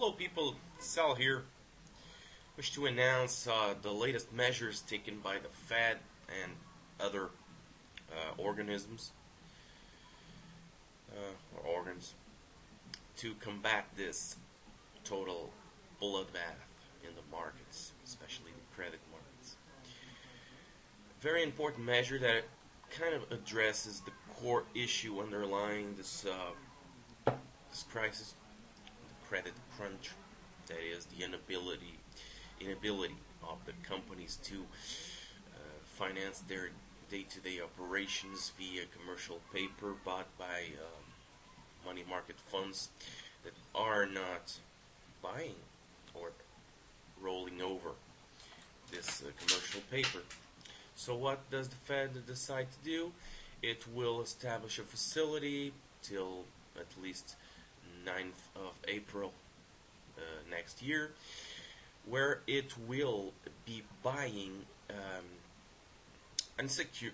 Hello, people. Sal here. Wish to announce the latest measures taken by the Fed and other organisms or organs to combat this total bloodbath in the markets, especially the credit markets. Very important measure that kind of addresses the core issue underlying this crisis, the credit crunch, that is the inability of the companies to finance their day-to-day operations via commercial paper bought by money market funds that are not buying or rolling over this commercial paper. So what does the Fed decide to do? It will establish a facility till at least 9th of April next year, where it will be buying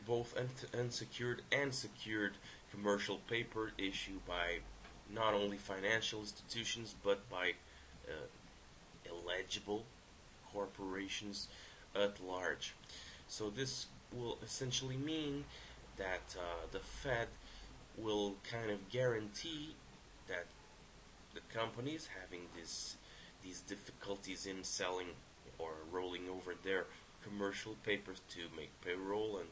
both unsecured and secured commercial paper issued by not only financial institutions but by eligible corporations at large. So this will essentially mean that the Fed will kind of guarantee that the companies having these difficulties in selling or rolling over their commercial papers to make payroll and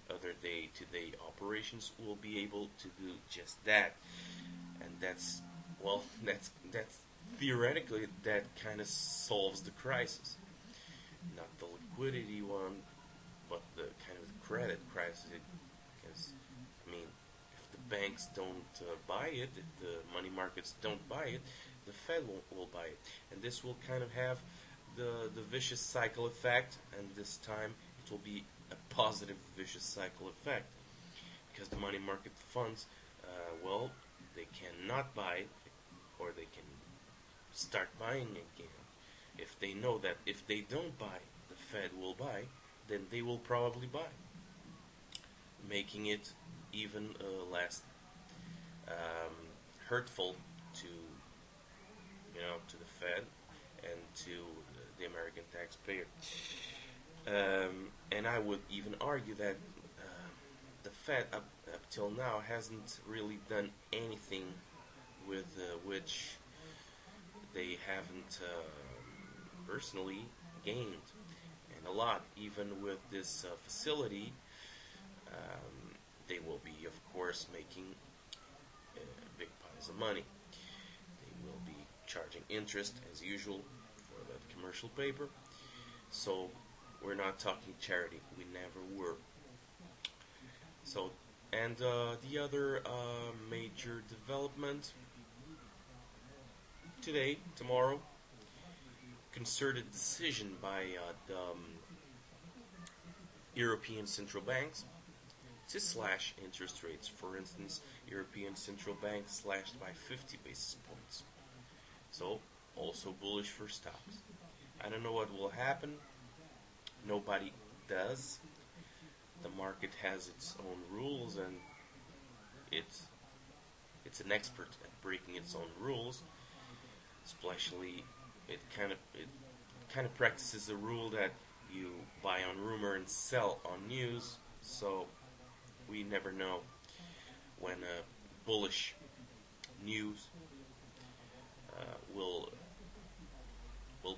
other day-to-day operations will be able to do just that. And that's theoretically that kind of solves the crisis, not the liquidity one, but the kind of credit crisis. Because I mean, if the banks don't buy it, if the money markets don't buy it, the Fed will buy it, and this will kind of have the vicious cycle effect. And this time it will be a positive vicious cycle effect, because the money market funds, they cannot buy it, or they can start buying again if they know that if they don't buy, the Fed will buy, then they will probably buy, making it even less hurtful to to the Fed and to the American taxpayer. And I would even argue that the Fed up till now hasn't really done anything with which they haven't personally gained, and a lot. Even with this facility, they will be, of course, making big piles of money. They will be charging interest as usual for that commercial paper. So we're not talking charity. We never were. So, and the other major development today, tomorrow, concerted decision by the European central banks to slash interest rates. For instance, European Central Bank slashed by 50 basis points. So, also bullish for stocks. I don't know what will happen. Nobody does. The market has its own rules, and it's an expert at breaking its own rules. Especially, it kind of practices a rule that you buy on rumor and sell on news. So we never know when bullish news will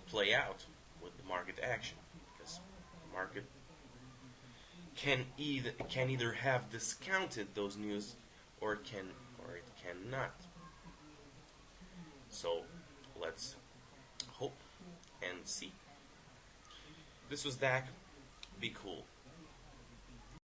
play out with the market action, because the market can either have discounted those news or it cannot. So let's hope and see. This was Dak. Be cool.